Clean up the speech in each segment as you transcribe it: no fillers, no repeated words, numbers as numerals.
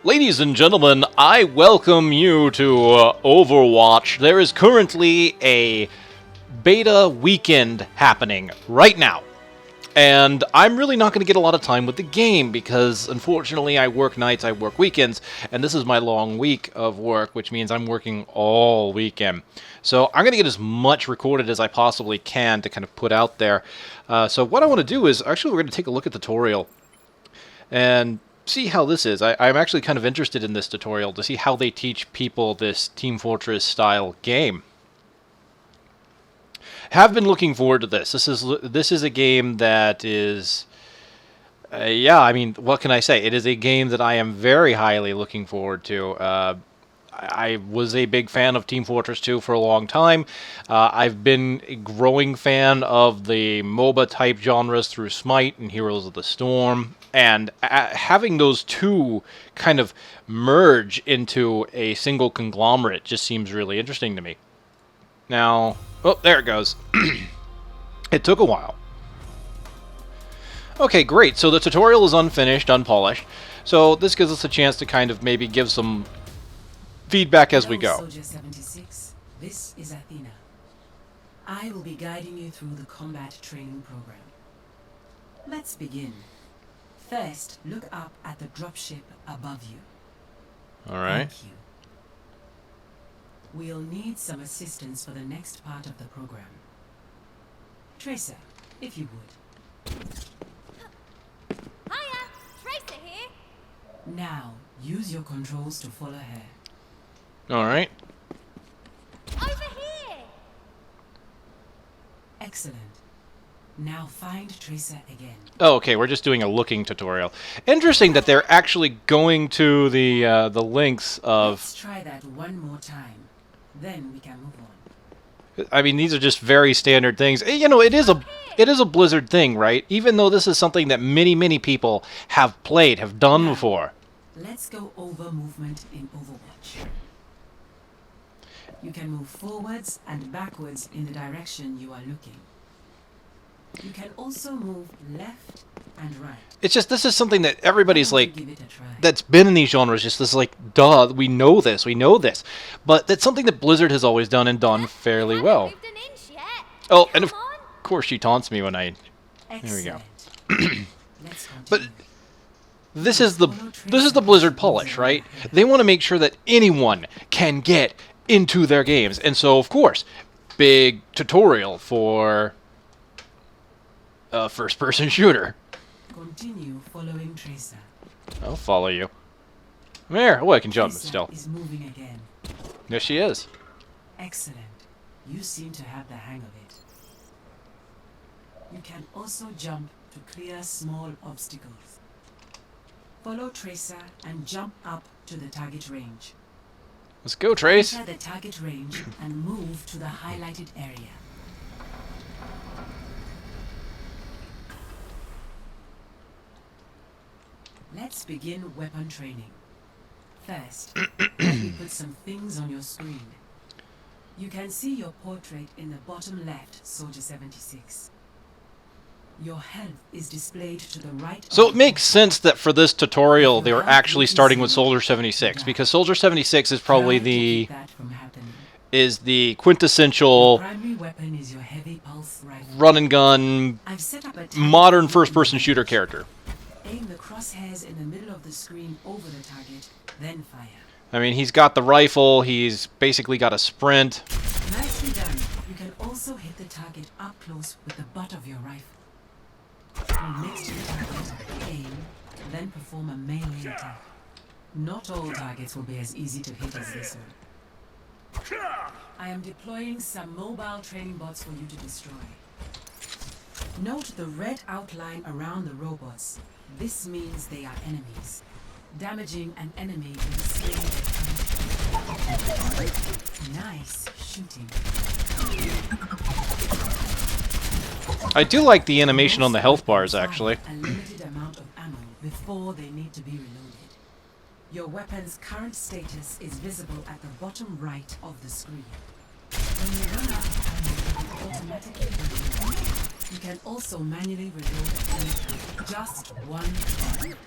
Ladies and gentlemen, I welcome you to Overwatch. There is currently a beta weekend happening right now. And I'm really not going to get a lot of time with the game because, unfortunately, I work nights, I work weekends, and this is my long week of work, which means I'm working all weekend. So I'm going to get as much recorded as I possibly can to kind of put out there. So what I want to do is, actually, we're going to take a look at the tutorial and see how this is. I'm actually kind of interested in this tutorial to see how they teach people this Team Fortress style game. Have been looking forward to this. This is a game that is, yeah, I mean, what can I say? It is a game that I am very highly looking forward to. I was a big fan of Team Fortress 2 for a long time. I've been a growing fan of the MOBA type genres through Smite and Heroes of the Storm, and having those two kind of merge into a single conglomerate just seems really interesting to me. Now, oh, there it goes. It took a while. Okay, great. So the tutorial is unfinished, unpolished. So this gives us a chance to kind of maybe give some feedback as we go. Soldier 76, this is Athena. I will be guiding you through the combat training program. Let's begin. First, look up at the dropship above you. All right. Thank you. We'll need some assistance for the next part of the program. Tracer, if you would. Hiya! Tracer here! Now, use your controls to follow her. All right. Over here! Excellent. Now find Tracer again. Oh, okay, we're just doing a looking tutorial. Interesting that they're actually going to the links of... Let's try that one more time. Then we can move on. I mean, these are just very standard things. You know, it is a Blizzard thing, right? Even though this is something that many people have played, have done Now, before. Let's go over movement in Overwatch. You can move forwards and backwards in the direction you are looking. You can also move left and right. It's just, this is something that everybody's like, Give it a try. that's been in these genres, just this like, duh, we know this. But that's something that Blizzard has always done and done fairly well. Moved an inch yet. Oh, and of Come on. course she taunts me when I... There we go. Excellent. Let's But continue. this is the Blizzard polish, right? They want to make sure that anyone can get into their games. And so, of course, big tutorial for a first-person shooter. Continue following Tracer. I'll follow you. There. Oh, I can jump Tracer still. is moving again. There she is. Excellent. You seem to have the hang of it. You can also jump to clear small obstacles. Follow Tracer and jump up to the target range. Let's go, Trace. Enter the target range and move to the highlighted area. Let's begin weapon training. First, let me put some things on your screen. You can see your portrait in the bottom left, Soldier 76. Your health is displayed to the right. So it makes sense that for this tutorial they were actually starting with Soldier 76, because Soldier 76 is probably the quintessential primary weapon is your heavy pulse rifle. run and gun I've set up a modern first-person shooter character. Aim the crosshairs in the middle of the screen over the target, then fire. I mean, he's got the rifle, he's basically got a sprint. Nicely done. You can also hit the target up close with the butt of your rifle. Move next to the target, aim, then perform a melee attack. Not all targets will be as easy to hit as this one. I am deploying some mobile training bots for you to destroy. Note the red outline around the robots. This means they are enemies. Damaging an enemy will slay their Nice shooting. I do like the animation on the health bars, actually. A limited amount of ammo before they need to be reloaded. Your weapon's current status is visible at the bottom right of the screen. When you run out of ammo, it will automatically reload. You can also manually reload anytime. Just one time.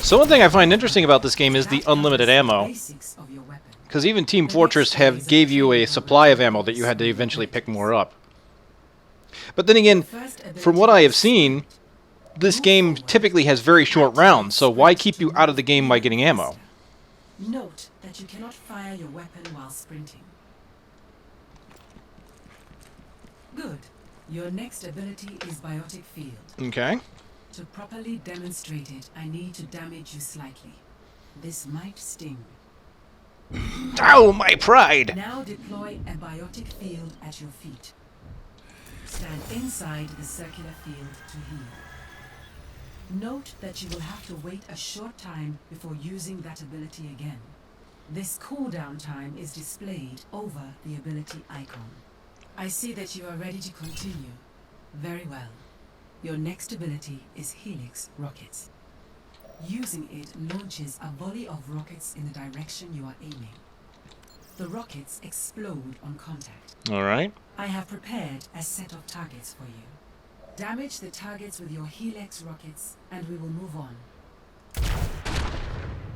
So one thing I find interesting about this game is the That unlimited covers the ammo. basics of your weapon. Because even Team Fortress gave you a supply of ammo that you had to eventually pick more up. But then again, from what I have seen, this game typically has very short rounds, so why keep you out of the game by getting ammo? Note that you cannot fire your weapon while sprinting. Good. Your next ability is Biotic Field. Okay. To properly demonstrate it, I need to damage you slightly. This might sting. Ow, my pride! Now deploy a biotic field at your feet. Stand inside the circular field to heal. Note that you will have to wait a short time before using that ability again. This cooldown time is displayed over the ability icon. I see that you are ready to continue. Very well. Your next ability is Helix Rockets. Using it launches a volley of rockets in the direction you are aiming. The rockets explode on contact. Alright. I have prepared a set of targets for you. Damage the targets with your Helix rockets and we will move on.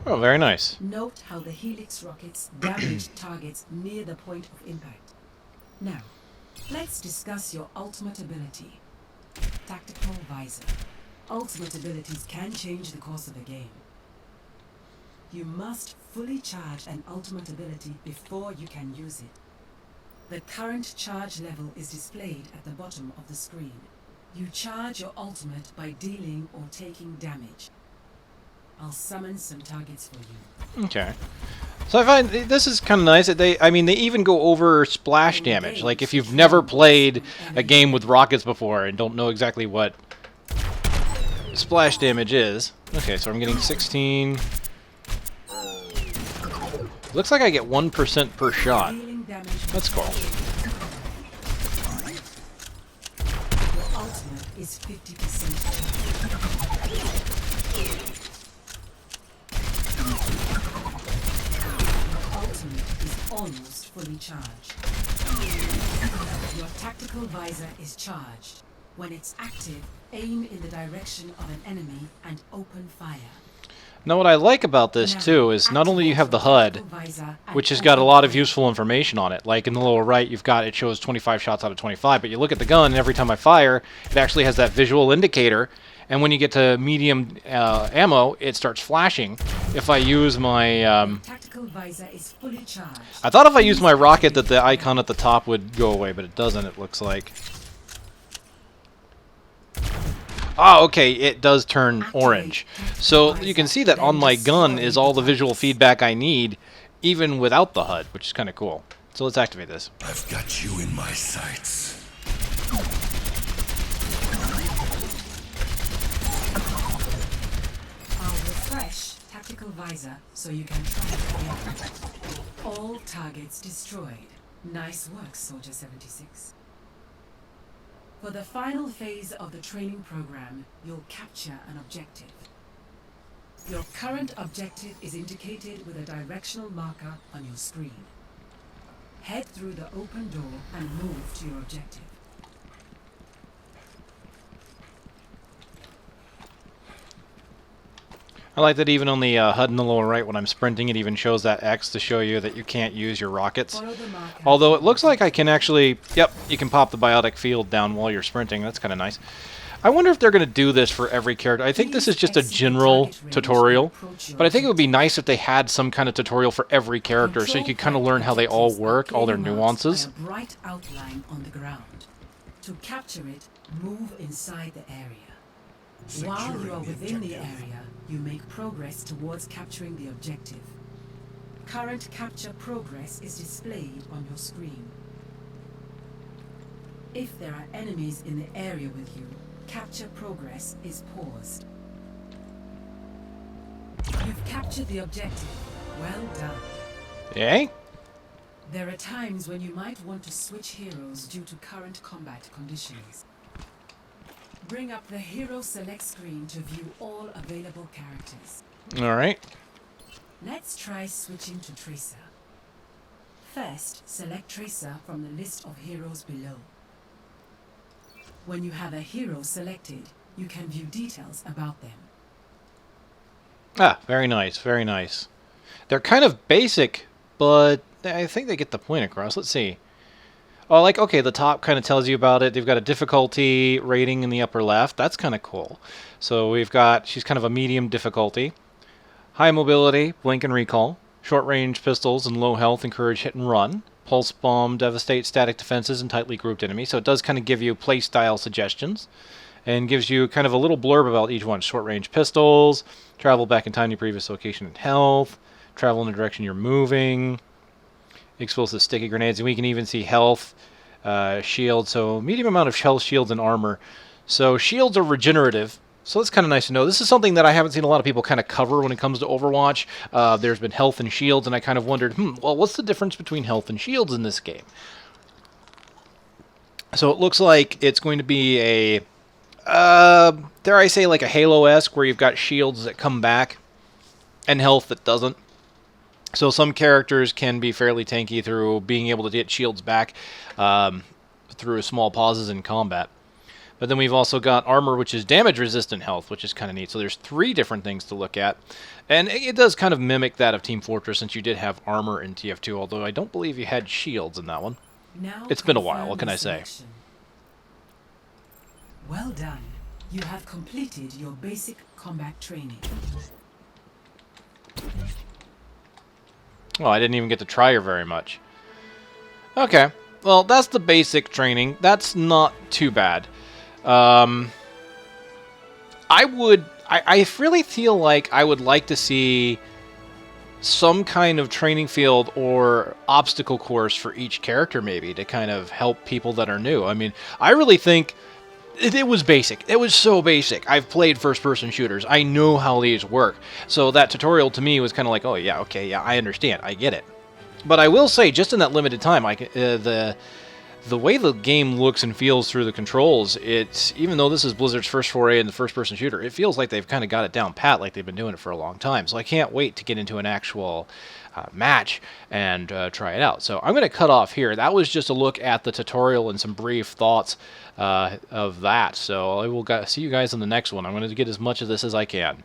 Oh, very nice. Note how the Helix rockets damage targets near the point of impact. Now, let's discuss your ultimate ability. Tactical Visor. Ultimate abilities can change the course of the game. You must fully charge an ultimate ability before you can use it. The current charge level is displayed at the bottom of the screen. You charge your ultimate by dealing or taking damage. I'll summon some targets for you. Okay. So I find this is kind of nice. That they even go over splash damage. Like if you've never played a game with rockets before and don't know exactly what splash damage is. Okay, so I'm getting 16. Looks like I get 1% per shot. That's cool. Your ultimate is 50%. Almost fully charged. Your tactical visor is charged. When it's active, aim in the direction of an enemy and open fire. Now what I like about this too is not only you have the HUD, which has got a lot of useful information on it. Like in the lower right, it shows 25 shots out of 25, but you look at the gun and every time I fire, it actually has that visual indicator. And when you get to medium ammo, it starts flashing. If I use my... Tactical visor is fully charged. I thought if I used my rocket that the icon at the top would go away, but it doesn't, it looks like. Ah, okay, it does turn orange. So you can see that on my gun is all the visual feedback I need, even without the HUD, which is kind of cool. So let's activate this. I've got you in my sights. Tactical visor so you can try it again. All targets destroyed. Nice work, Soldier 76. For the final phase of the training program, you'll capture an objective. Your current objective is indicated with a directional marker on your screen. Head through the open door and move to your objective. I like that even on the HUD in the lower right when I'm sprinting, it even shows that X to show you that you can't use your rockets. Although it looks like I can actually... Yep, you can pop the biotic field down while you're sprinting. That's kind of nice. I wonder if they're going to do this for every character. I think this is just a general tutorial, but I think it would be nice if they had some kind of tutorial for every character so you could kind of learn how they all work, all their nuances. A bright outline on the ground. To capture it, move inside the area. While you are within the area, you make progress towards capturing the objective. Current capture progress is displayed on your screen. If there are enemies in the area with you, capture progress is paused. You've captured the objective. Well done. Yay? There are times when you might want to switch heroes due to current combat conditions. Bring up the Hero Select screen to view all available characters. Alright. Let's try switching to Tracer. First, select Tracer from the list of heroes below. When you have a hero selected, you can view details about them. Ah, very nice, very nice. They're kind of basic, but I think they get the point across. Let's see. Oh, like, okay, the top kind of tells you about it. They've got a difficulty rating in the upper left. That's kind of cool. So we've got, she's kind of a medium difficulty. High mobility, blink and recall. Short-range pistols and low health encourage hit and run. Pulse bomb devastate static defenses and tightly grouped enemies. So it does kind of give you play style suggestions. And gives you kind of a little blurb about each one. Short-range pistols, travel back in time to your previous location and health, travel in the direction you're moving, explosive sticky grenades, and we can even see health, shield, so medium amount of health, shields, and armor. So shields are regenerative, so that's kind of nice to know. This is something that I haven't seen a lot of people kind of cover when it comes to Overwatch. There's been health and shields, and I kind of wondered, well, what's the difference between health and shields in this game? So it looks like it's going to be a dare I say, like a Halo-esque, where you've got shields that come back and health that doesn't. So some characters can be fairly tanky through being able to get shields back through small pauses in combat. But then we've also got armor, which is damage-resistant health, which is kind of neat. So there's 3 different things to look at. And it does kind of mimic that of Team Fortress, since you did have armor in TF2, although I don't believe you had shields in that one. Now It's been a while, what confirm can I the say? selection. Well done. You have completed your basic combat training. Oh, I didn't even get to try her very much. Okay, well, that's the basic training. That's not too bad. I really feel like I would like to see some kind of training field or obstacle course for each character, maybe, to kind of help people that are new. I mean, I really think it was basic. It was so basic. I've played first-person shooters. I know how these work. So that tutorial to me was kind of like, oh yeah, okay, yeah, I understand. I get it. But I will say, just in that limited time, the way the game looks and feels through the controls, it's, even though this is Blizzard's first foray in the first-person shooter, it feels like they've kind of got it down pat, like they've been doing it for a long time. So I can't wait to get into an actual match and try it out. So I'm going to cut off here. That was just a look at the tutorial and some brief thoughts of that. So I will see you guys in the next one. I'm going to get as much of this as I can.